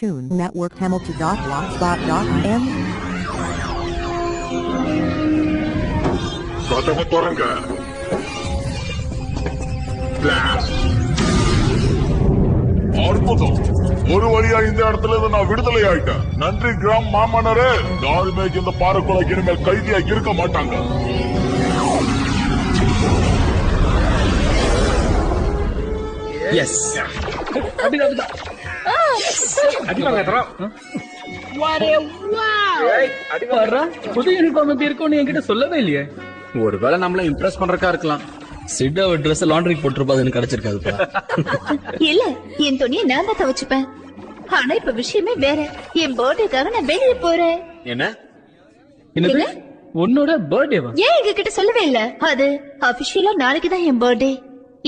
Tune Network Hamilton.blogspot.m கதவு தொடங்க. அற்புதம். ஒரு வழியா இந்த இடத்துல இருந்து நான் விடுதலை ஆயிட்டேன். நன்றி கிராம் மாமன்னரே. யாருமே இந்த பாறைக்குள்ள இனிமேல் கைதியா இருக்க மாட்டாங்க. புது யூனிஃபார்ம் எப்படி இருக்கும்னு என்கிட்ட சொல்லவே இல்லையே. ஒருவேளை நம்மள இம்ப்ரெஸ் பண்றக்கா இருக்கலாம். சிட்டா ட்ரெஸ் லாண்டரி போட்டிருப்பா, எனக்கு கிடைச்சிருக்காது. இல்ல, என் துணியை நான் தான் துவைச்சுப்பேன். ஆனா இப்ப விஷயமே வேற. என் பர்த்டேக்காக நான் வெளியே போறேன். என்னது? உன்னோட பர்த்டேவா? ஏன் எங்க கிட்ட சொல்லவே இல்ல? அது அபிஷியலா நாளைக்குதான் என் பர்த்டே.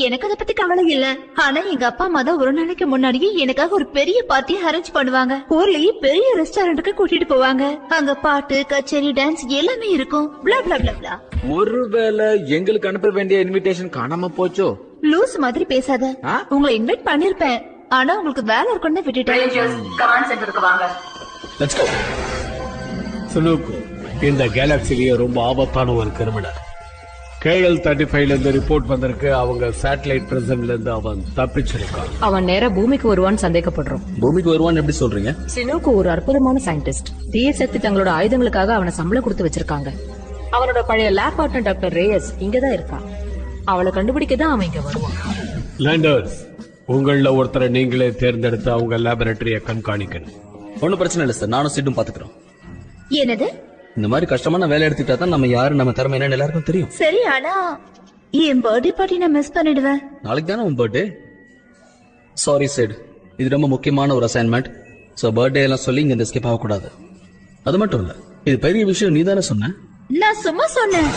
எனக்கு அதை பத்தி கவலை இல்ல. ஆனா எங்க அப்பா அம்மா தான் ஒரு நாளைக்கு முன்னாடியே எனக்காக ஒரு பெரிய பார்ட்டியை அரேஞ்ச் பண்ணுவாங்க. ஊர்லயே பெரிய ரெஸ்டாரண்ட்டுக்கு கூட்டிட்டு போவாங்க. அங்க பாட்டு, கச்சேரி, டான்ஸ் எல்லாமே இருக்கும். பிளா பிளா பிளா பிளா. ஒருவேளை எங்களுக்கு அனுப்ப வேண்டிய இன்விடேஷன் காணாம போச்சோ? லூஸ் மாதிரி பேசாத. உங்களை இன்வைட் பண்ணிருப்பேன், ஆனா உங்களுக்கு வேலை இருக்குன்னு விட்டுட்டேன். சுனுக்கு இந்த கேலக்சிலேயே ரொம்ப ஆபத்தான ஒரு கிரிமினல். KL-35 இருந்து ரிப்போர்ட் வந்திருக்கு. அவங்க சேட்டலைட் பிரசன்ட்ல இருந்து அவன் தப்பிச்சிருக்கான். அவன் நேரா பூமிக்கு வருவான்னு சந்தேகப்படுறோம். பூமிக்கு வருவான்னு எப்படி சொல்றீங்க? சினுக்கு ஒரு அற்புதமான சயின்டிஸ்ட். தீய சக்தி தங்களோட ஆயுதங்களுக்காக அவனை சம்பளம் கொடுத்து வச்சிருக்காங்க. அவனோட பழைய லேப் பார்ட்னர் டாக்டர் ரேயஸ் இங்கதான் இருக்கான். அவளை கண்டுபிடிக்கதான் அவன் இங்க வருவான். லேண்டர்ஸ், உங்கள ஒருத்தரை நீங்களே தேர்ந்தெடுத்து அவங்க லேபரேட்டரிய கண்காணிக்கணும். ஒன்னும் பிரச்சனை இல்லை சார், நானும் சிட்டும் பாத்துக்கிறோம். என்னது? இந்த மாதிரி கஷ்டமான வேலை எடுத்துட்டா தான் நம்ம யாரு, நம்ம திறமை என்னன்னு எல்லாருக்கும் தெரியும். சரி, ஆனா என் பர்த்டே பார்ட்டி நான் மிஸ் பண்ணிடுவேன். நாளைக்கு தானே உன் பர்த்டே. சாரி சிட், இது ரொம்ப முக்கியமான ஒரு அசைன்மெண்ட். சோ பர்த்டே எல்லாம் சொல்லி இங்க எஸ்கேப் ஆகக்கூடாது. அது மட்டும் இல்ல, இது பெரிய விஷயம். நீ தானே சொன்ன? நான் சும்மா சொன்னேன்.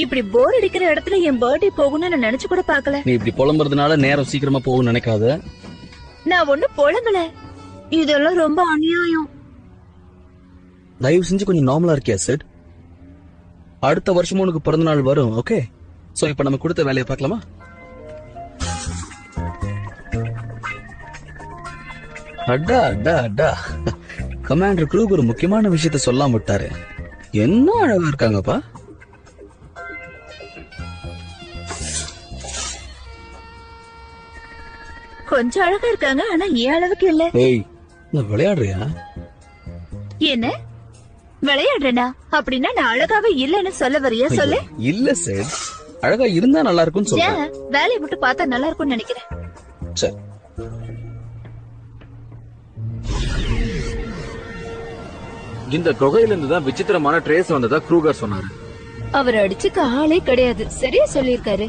இப்படி போர் அடிக்கிற இடத்துல என் பர்த்டே போகும்னு நான் நினைச்சு கூட பாக்கல. நீ இப்படி புலம்புறதுனால நேரம் சீக்கிரமா போகும்னு நினைக்காத. நான் ஒண்ணு புலம்பல. இதெல்லாம் ரொம்ப அநியாயம். தயவு செஞ்சு கொஞ்சம் நார்மலா இருக்கியா சிட்? அடுத்த வருஷமும் உனக்கு பிறந்த நாள் வரும். ஓகே, சோ இப்ப நம்ம கொடுத்த வேலையை பார்க்கலாமா? அடா அடா அடா, கமாண்டர் க்ரூக் ஒரு முக்கியமான விஷயத்த சொல்லாம விட்டாரு. என்ன அழகா இருக்காங்கப்பா. கொஞ்சம் அழகா இருக்காங்க, ஆனா ஏன் அளவுக்கு இல்ல. ஏய், நான் விளையாடுறியா? என்ன விளையாடுறா? அப்படின்னா நான் அழகாவே இல்லன்னு சொல்ல வரியா? சொல்லு. இல்ல சார், அழகா இருந்தா நல்லா இருக்கும்னு சொல்றேன். வேலையை மட்டும் பார்த்தா நல்லா இருக்கும்னு நினைக்கிறேன். சரி, இந்த குகையில இருந்து தான் விசித்திரமான ட்ரேஸ் வந்ததா க்ரூகர் சொன்னாரு. அவர் அடிச்சுக்க ஆளே கிடையாது. சரியா சொல்லிருக்காரு.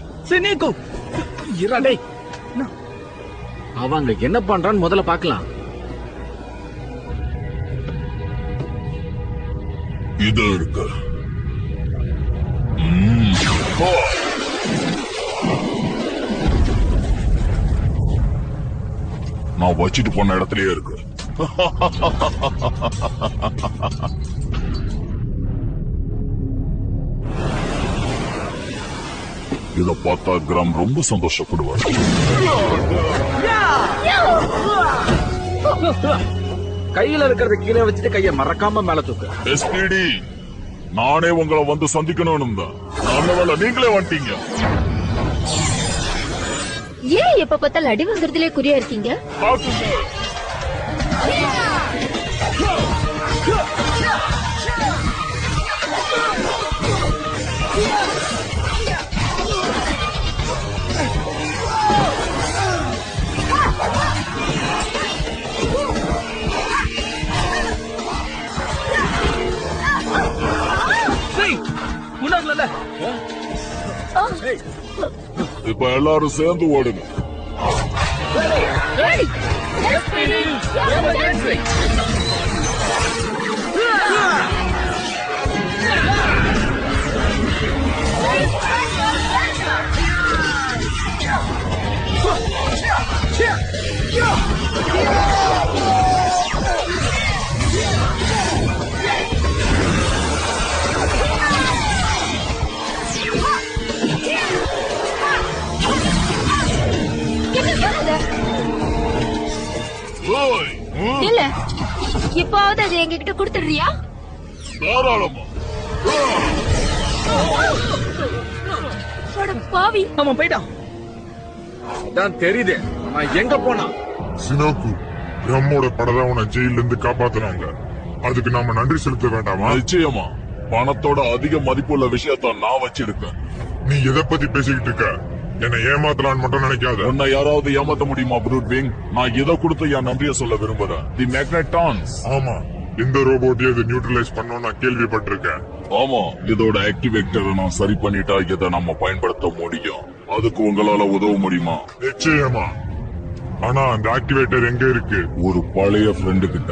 அவங்க என்ன பண்றான்னு முதல்ல பாக்கலாம். இது இருக்கு. நான் வச்சிட்டு போன இடத்துலயே இருக்கு. இத பார்த்தா கிராம் ரொம்ப சந்தோஷப்படுவார். கையில இருக்கிறத கீழே வச்சுட்டு கைய மறக்காம மேல தூக்கு. SPD, நானே உங்களை வந்து சந்திக்கணும்னு தான். நல்ல வேளை நீங்களே வந்துட்டீங்க. ஏன் எப்ப பார்த்தாலும் அடி வாங்குறதுலயே குறியா இருக்கீங்க? முன்னாடில இப்ப எல்லாரும் சேர்ந்து ஓடுங்க. ஓய், இல்ல இப்பாவது அது எங்ககிட்ட கொடுத்துடுறியா? தாராளமா. பாவி, அவன் போயிட்டான். அதான் தெரியுது நான் எங்க போனா. சினோக்கு பிரம்மோட படத்தை உன ஜெயில இருந்து காப்பாத்துனாங்க. அதுக்கு நாம நன்றி செலுத்த வேண்டாமா? நிச்சயமா. பணத்தோட அதிக மதிப்புள்ள விஷயத்த நான் வச்சிருக்கேன். நீ எதை பத்தி பேசிக்கிட்டு இருக்க? என்னை ஏமாத்தலான்னு மட்டும் நினைக்காத. உன்னை யாராவது ஏமாத்த முடியுமா ப்ரூட்விங்? நான் இதை கொடுத்து என் நன்றிய சொல்ல விரும்புறேன். தி மேக்னட்டான்ஸ். ஆமா, இந்த ரோபோட்டையும் இது நியூட்ரலைஸ் பண்ணணும் நான் கேள்விப்பட்டிருக்கேன். ஆமா, இதோட ஆக்டிவேட்டரை நான் சரி பண்ணிட்டா இதை நம்ம பயன்படுத்த முடியும். அதுக்கு உங்களால உதவ முடியுமா? நிச்சயமா. ஆனா அந்த ஆக்டிவேட்டர் எங்க இருக்கு? ஒரு பழைய ஃப்ரெண்டு கிட்ட.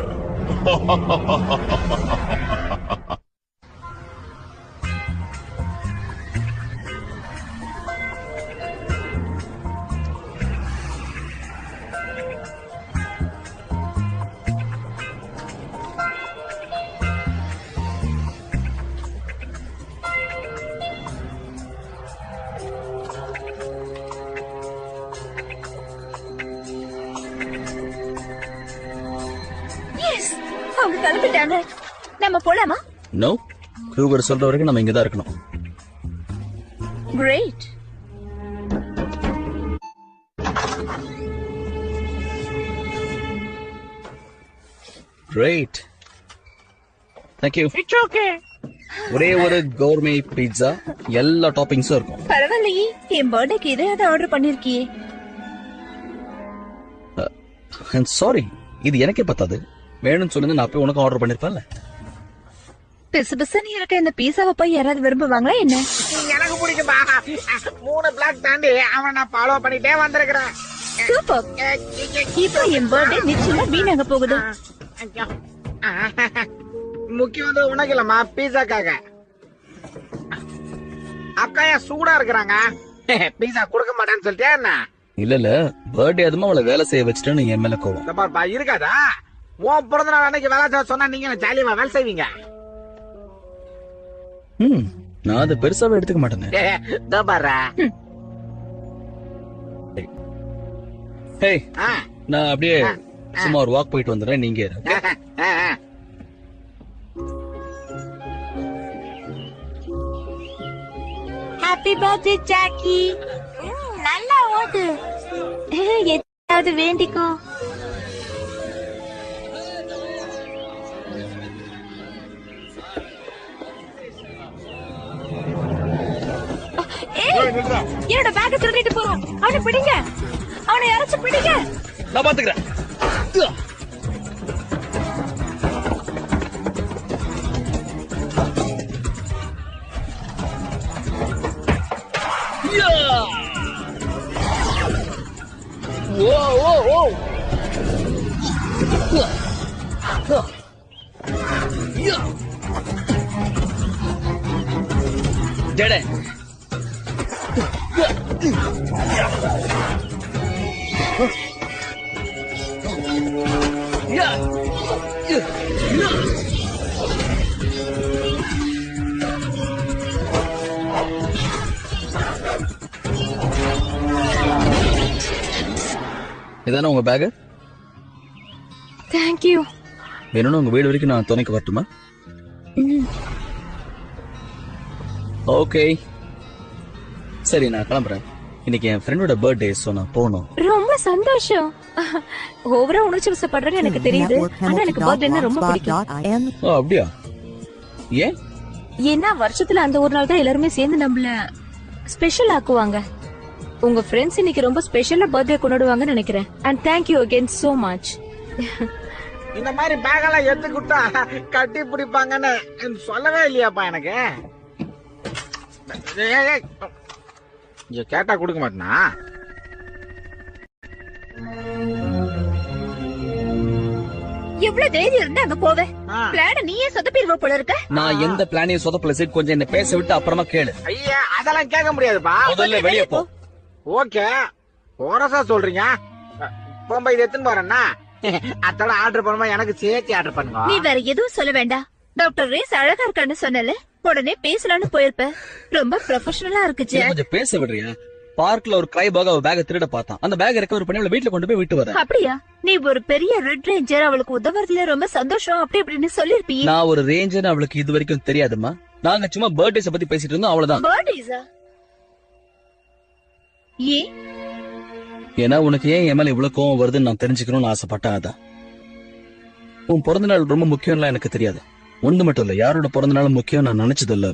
அவங்க கிளம்பிட்டாங்க. நம்ம போலாமா? நோ, க்ரூவர் சொல்ற வரைக்கும் நம்ம இங்கதான் இருக்கணும். Great. Great, thank you. It's okay. ஒரே ஒரு கவர்மே பீட்சா, எல்லா டாப்பிங்ஸும் இருக்கும். பரவாயில்லையே, என் பர்த்டேக்கு இதையாவது ஆர்டர் பண்ணிருக்கியே. சாரி, இது எனக்கே பத்தாது. வேணும்னு சொல்லுங்க, நான் போய் உனக்கு ஆர்டர் பண்ணிருப்பேன்ல. பிசு பிசுன்னு இருக்க இந்த பீஸாவை போய் யாராவது விரும்புவாங்களா என்ன? எனக்கு பிடிக்கும்பா. 3 பிளாக் தாண்டி அவன் நான் ஃபாலோ பண்ணிட்டே வந்திருக்கிறேன். சூப்பர். இப்போ என் பர்த்டே நிச்சயமா வீணாக போகுது. முக்கியம் வந்து உனக்கு இல்லம்மா, பீஸாக்காக. அக்கா ஏன் சூடா இருக்கிறாங்க? பீஸா கொடுக்க மாட்டேன்னு சொல்லிட்டே என்ன? இல்ல பர்த்டே அதுமா அவளை வேலை செய்ய வச்சுட்டேன்னு என் மேல கோவம். இந்த பாருப்பா, இருக்காதா? உன் பிறந்த நாள் அன்னைக்கு வேலை செய்ய சொன்னா நீங்க ஜாலியா வேலை செய்வீங்க. நான் அதை பெருசாவே எடுத்துக்க மாட்டேன். நான் அப்படியே சும்மா ஒரு வாக் போயிட்டு வந்துடுறேன், நீங்க இரு. Happy birthday Jackie. நல்லா ஓடு. ஏதாவது வேண்டிக்கோ. என்னோட பேக்க திருடிட்டு போறான். அவனை பிடிங்க, அவனை யாராச்சும் பிடிங்க. நான் பாத்துக்கிறேன். ஜட இதானே உங்க பேக்? தேங்க்யூ. வேணும்னு உங்க வீடு வரைக்கும் நான் துணைக்கு வரட்டுமா? ஓகே சரி, நான் கிளம்புறேன். இன்னைக்கு என் ஃப்ரெண்டோட பர்த்டே, சோ நான் போகணும். ரொம்ப சந்தோஷம். ஓவரா உணர்ச்சி வசப்படுறேன்னு எனக்கு தெரியுது. ஆனா எனக்கு பர்த்டேன்னா ரொம்ப பிடிக்கும். network.blogspot.in ஓ அப்படியா? ஏன்? ஏன்னா வருஷத்துல அந்த ஒரு நாள் தான் எல்லாருமே சேர்ந்து நம்மள ஸ்பெஷல் ஆக்குவாங்க. உங்க ஃப்ரெண்ட்ஸ் இன்னைக்கு ரொம்ப ஸ்பெஷலா பர்த்டே கொண்டாடுவாங்கன்னு நினைக்கிறேன். And thank you again so much. இந்த மாதிரி பேகெல்லாம் எடுத்துக்கிட்டா கட்டி பிடிப்பாங்கன்னு சொல்லவே இல்லையாப்பா எனக்கு. ஏய், ஏய், இங்க கேட்டா கொடுக்க மாட்டேனா? எவ்வளவு தைரியம் இருந்தா அங்க போவே. பிளான நீயே சொதப்பிடுவ போல இருக்க. நான் எந்த பிளானையும் சொதப்பல சைட். கொஞ்சம் என்ன பேச விட்டு அப்புறமா கேளு. ஐயா அதெல்லாம் கேட்க முடியாதுப்பா. முதல்ல வெளியே போ. ஓகே போறசா சொல்றீங்க. போம்பை இது எத்துன்னு போறேன்னா அத்தோட ஆர்டர் பண்ணுமா எனக்கு சேர்த்து ஆர்டர் பண்ணுங்க. நீ வேற எதுவும் சொல்ல வேண்டாம். டாக்டர் ரேஸ் அழகா இருக்கான்னு சொன்னல, உடனே பேசலான்னு போயிருப்ப. ரொம்ப ப்ரொஃபஷனலா இருக்குச்சு. கொஞ்சம் பேச விடுறியா? பார்க்ல ஒரு கிரை பாக அவ பேக திருட பார்த்தான். அந்த பேக் ரெக்கவர் பண்ணி அவளை வீட்டுல கொண்டு போய் விட்டு வர. அப்படியா? நீ ஒரு பெரிய ரெட் ரேஞ்சர், அவளுக்கு உதவுறதுல ரொம்ப சந்தோஷம் அப்படி இப்படின்னு சொல்லிருப்பீங்க. நான் ஒரு ரேஞ்சர் அவளுக்கு இது வரைக்கும் தெரியாதுமா. நாங்க சும்மா பர்த்டேஸ் பத்தி பேசிட்டு இருந்தோம், அவ்வளவுதான். பர்த்டேஸா? ஏ ஏன்னா உனக்கு ஏன் என் மேல இவ்வளவு கோவம் வருதுன்னு நான் தெரிஞ்சுக்கணும்னு ஆசைப்பட்டேன். அதான். உன் பிறந்த நாள் ரொம்ப முக்கியம்லாம் எனக்கு தெரியாது. ஒன்று மட்டும் இல்ல, யாரோட பிறந்த நாள் முக்கியம் நான் நினைச்சது இல்ல.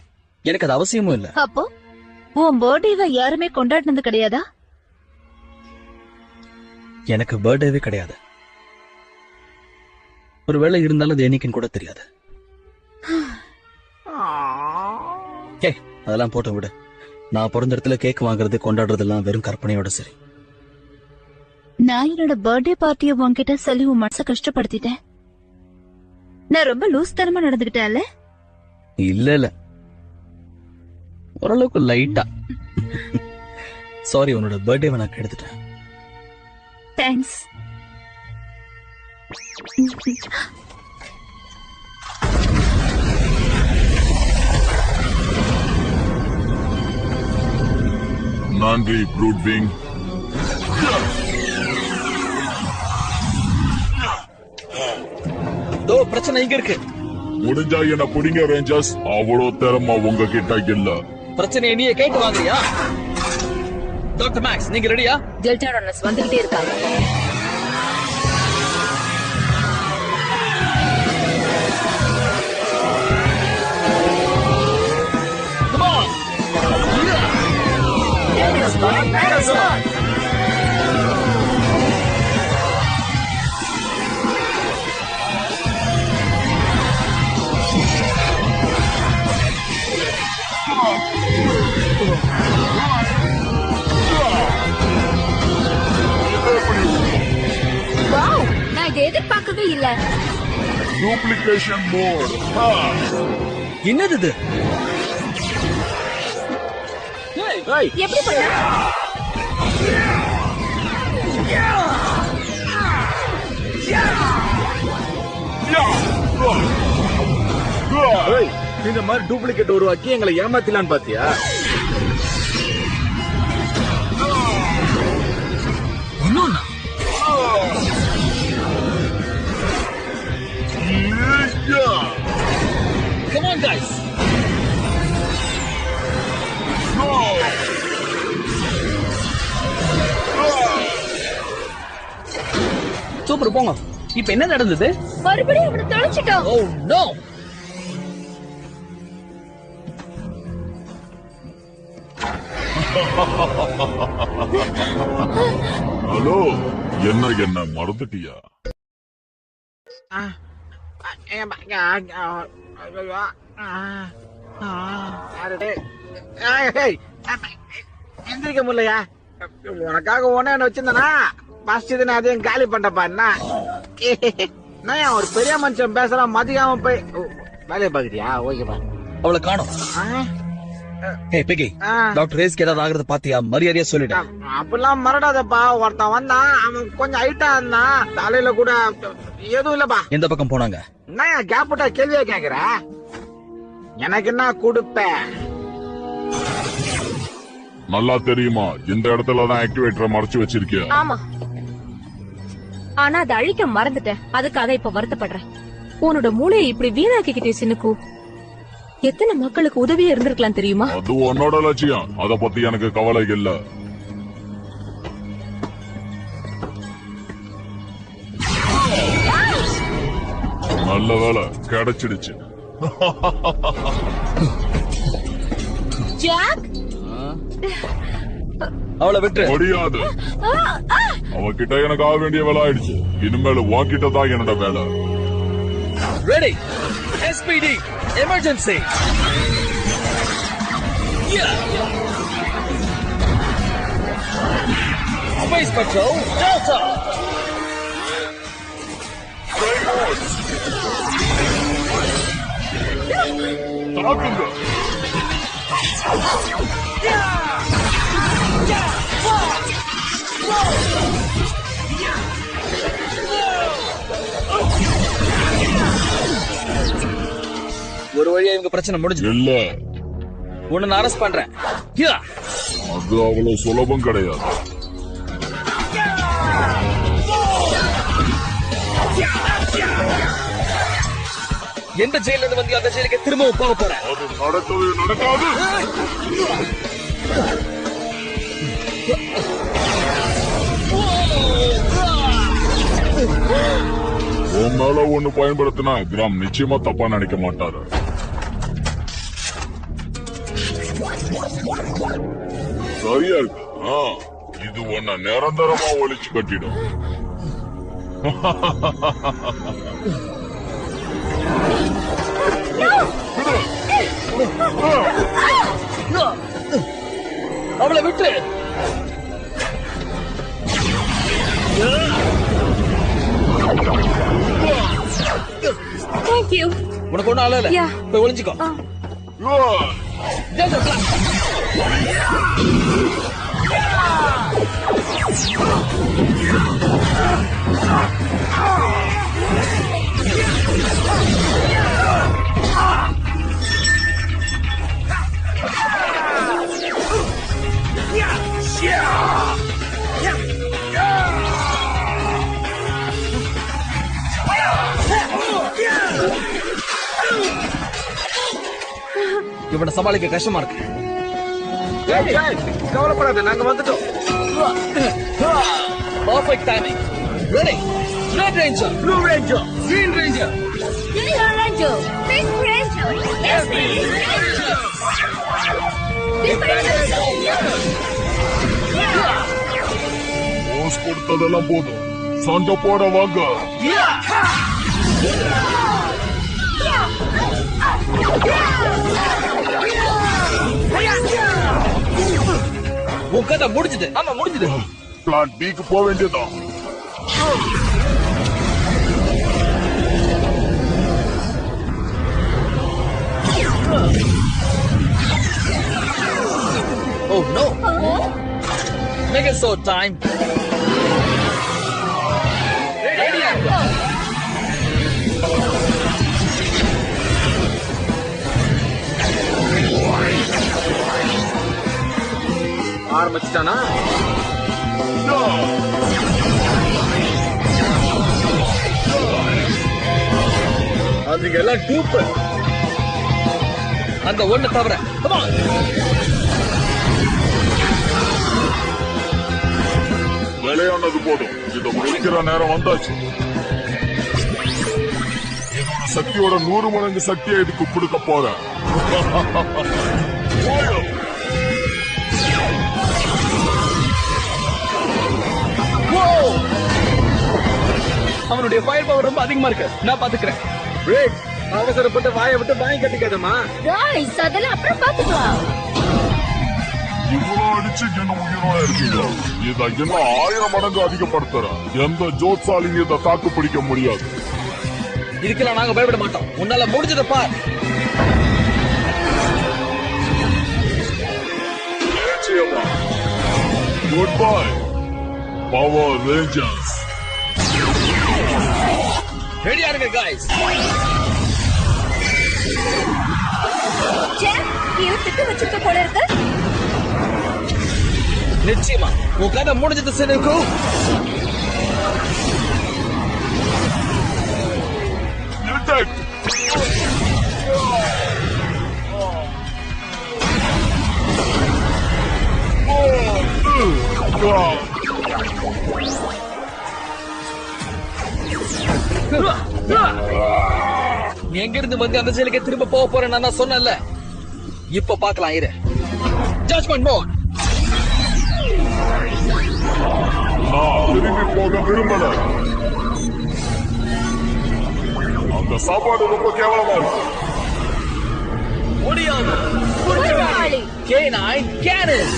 எனக்கு அது அவசியமும் இல்ல. அப்போ உன் பர்த்டேவை யாருமே கொண்டாடினது கிடையாதா? எனக்கு பர்த்டேவே கிடையாது. ஒருவேளை இருந்தாலும் அது என்னைக்குன்னு கூட தெரியாது. அதெல்லாம் போட்டு விடு. நான் பிறந்த இடத்துல கேக் வாங்குறது கொண்டாடுறதெல்லாம் வெறும் கற்பனையோட சரி. நான் என்னோட பர்த்டே பார்ட்டிய உன்கிட்ட சொல்லி உன் மனச கஷ்டப்படுத்திட்டேன். நான் ரொம்ப லூஸ் தனமா நடந்துகிட்டேன்ல? இல்ல இல்ல, ஓரளவுக்கு லைட்டா. சாரி, உன்னோட பர்த்டேவை நான் கெடுத்துட்டேன். தேங்க்ஸ். நன்றி ப்ரூட்விங். பிரச்சனை இங்க இருக்கு. முடிஞ்சா என்ன புடிங்க ரேஞ்சர்ஸ். அவ்வளோ திறமை உங்ககிட்ட இல்ல. பிரச்சனையை நீயே கேட்டு வாங்குறியா? டாக்டர் மேக்ஸ், நீங்க ரெடியா? டெல்டா ரன்னர்ஸ் வந்துகிட்டே இருக்காங்க. வாவ், நான் இதை எதிர்பார்க்கவே இல்ல. Duplication mode. என்னது இது? எப்படி பண்ண? இந்த மாதிரி டூப்ளிகேட் உருவாக்கி எங்களை ஏமாத்திலான்னு பாத்தியா? Come on guys. சூப்பர், போங்க. இப்ப என்ன நடந்தது? மறுபடியும் அவனை தொலைச்சிட்டோம். Oh no. ஹலோ, என்ன மறந்துட்டியா? எந்திரிக்க முடியலையா? உனக்காக ஒண்ணு வச்சிருந்தனா பஸ்ட் அதையும் காலி பண்ணப்பா. என்ன ஒரு பெரிய மனுஷன் பேசலாம், மதியாம போய் வேலையை பாக்குறியா? ஓகேப்பா. அவளை காணோம். ஏய் பிகி, டாக்டர் ரேஸ்க்கு ஏதாவது ஆகுறத பாத்தியா? மரியாதையா சொல்லிடு. அப்படிலாம் மறடாதப்பா. ஒருத்தன் வந்தான், அவன் கொஞ்சம் ஹைட்டா இருந்தான், தலையில கூட எதுவும் இல்லப்பா. எந்த பக்கம் போனாங்க? என்ன கேப்புட்டா கேள்வியா கேக்குற? எனக்கு என்ன கொடுப்ப? நல்லா தெரியுமா, இந்த இடத்துலதான் ஆக்டிவேட்டரை மறைச்சு வச்சிருக்கிய. ஆமா, ஆனா அதை அழிக்க மறந்துட்டேன். அதுக்காக இப்ப வருத்தப்படுறேன். உன்னோட மூளையை இப்படி வீணாக்கிக்கிட்டே சின்னுக்கு. எத்தனை மக்களுக்கு உதவியா இருந்திருக்கலாம் தெரியுமா? அது உன்னோட லட்சியம், அத பத்தி எனக்கு கவலை இல்ல. நல்ல வேலை கிடைச்சிடுச்சு. ஜாக் அவளை விட்டு முடியாது. அவகிட்ட எனக்கு ஆக வேண்டிய வேலை ஆயிடுச்சு. இனிமேல் உன்கிட்ட தான் என்னோட வேலை. Ready SPD emergency. Space Patrol Delta. தாக்குங்க. ஒரு வழியா இவங்க பிரச்சனை முடிஞ்சு. இல்ல, உன்னை நான் அரெஸ்ட் பண்றேன். அது அவ்வளவு சுலபம் கிடையாது. எந்த ஜெயில இருந்து வந்து அந்த ஜெயிலுக்கு திரும்பவும் போக போறேன். அது நடக்கவே நடக்காது. உன் மேல ஒண்ணு பயன்படுத்தினா கிராம் நிச்சயமா தப்பா நினைக்க மாட்டாரு. சரியா இருக்கு. இது உன்னை நிரந்தரமா ஒழிச்சு கட்டிடும். அவளை விட்டு. தேங்க்யூ. உனக்கு ஒண்ணும் ஆளல. Yeah. போய் ஒளிஞ்சுக்கோ. Delta Blast. இவனை சமாளிக்க கஷ்டமா இருக்கு. கவலைப்படாத, நாங்க வந்துட்டோம். Perfect timing. Ready? Red Ranger, Blue Ranger, Green Ranger. Yellow Ranger, Pink Ranger, SPD Ranger. Bose கொடுத்ததெல்லாம் போதும். சண்டை போட வாங்க. உன் கதை முடிஞ்சது. ஆமா முடிஞ்சது. பிளான் பிக்கு போக வேண்டியதான். Oh no. Mega Sword time. ஆரம்பிச்சுட்டானா? அதுங்க எல்லாம் டூப். அந்த ஒண்ணு தவிர. Come on. விளையாடுறது போதும். இதை முடிக்கிற நேரம் வந்தாச்சு. என்னோட சக்தியோட 100 மடங்கு சக்தியை இதுக்கு கொடுக்க போறேன். அவனுடைய ஃபயர் பவர் ரொம்ப அதிகமா இருக்கு. நான் பாத்துக்கிறேன். அவசரப்பட்டு வாயை விட்டு வாங்கி கட்டிக்காதமா. Guys, அதெல்லாம் அப்புறம் பாத்துக்கலாம். இவ்வளவு அடிச்சு என்ன உயிரோட இருக்கீங்க? இதை இன்னும் 1000 மடங்கு அதிகப்படுத்துறேன். எந்த ஜோத்சாலியும் இதை தாக்கு பிடிக்க முடியாது. இதுக்கெல்லாம் நாங்க பயப்பட மாட்டோம். உன்னால முடிஞ்சதை பார். Goodbye Power Rangers. ரெடியா இருங்க guys. ஜாக், திட்டு வச்சிருக்க போல இருக்கு. நிச்சயமா உன் கதை முடிஞ்சது சினுக்கு. நீ எங்க இருந்து வந்து அந்த ஜெயிலுக்கு திரும்ப போக போறேன் நான் சொன்னேன்ல. இப்ப பாக்கலாம் இரு. Judgement mode. நான் திரும்பி போக விரும்பல. அந்த சாப்பாடு ரொம்ப கேவலமா இருக்கு. முடியாது. குற்றவாளி K9 Cannon.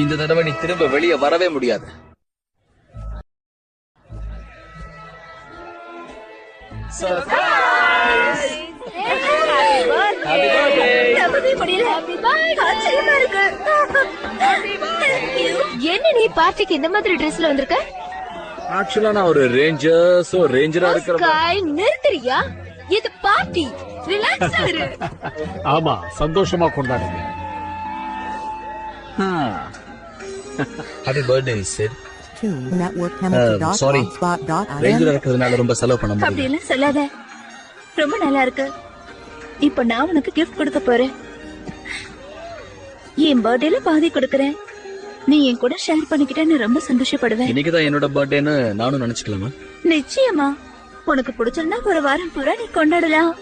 இந்த தடவை நீ திரும்ப வெளியே வரவே முடியாது. என்ன நீ பார்ட்டிக்கு இந்த மாதிரி ட்ரெஸ்ல வந்திருக்க? ஆக்சுவலா நான் ஒரு ரேஞ்சரா இருக்கிற ஸ்கை, நிறுத்துறியா? இது பார்ட்டி. ரிலாக்ஸா இரு. ஆமா, சந்தோஷமா கொண்டாடுங்க. Happy birthday Sid. To networkhamilton.blogspot.in. sorry. ரேஞ்சரா இருக்கிறதுனால ரொம்ப செலவு பண்ண அப்படி முடியல. எல்லாம் சொல்லாத. ரொம்ப நல்லா இருக்கு. இப்ப நான் உனக்கு கிஃப்ட் கொடுக்க போறேன். என் பர்த்டேல பாதி கொடுக்கறேன். நீ என் கூட ஷேர் பண்ணிக்கிட்டேன்னு ரொம்ப சந்தோஷப்படுவேன். இன்னைக்குதான் என்னோட பர்த்டேன்னு நானும் நினைச்சுக்கலாமா? நிச்சயமா. உனக்கு பிடிச்சிருந்தா ஒரு வாரம் பூரா நீ கொண்டாடலாம்.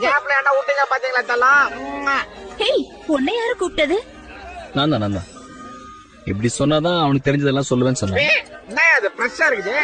கேப்ல என்ன விட்டீங்க பாத்தீங்களா தலாம்? ஹேய், உன்னை யாரு கூப்பிட்டது? நான் தான். இப்படி சொன்னாதான் அவனுக்கு தெரிஞ்சதெல்லாம் சொல்லுவேன்னு சொன்னேன். என்ன அது பிரஷா இருக்குது?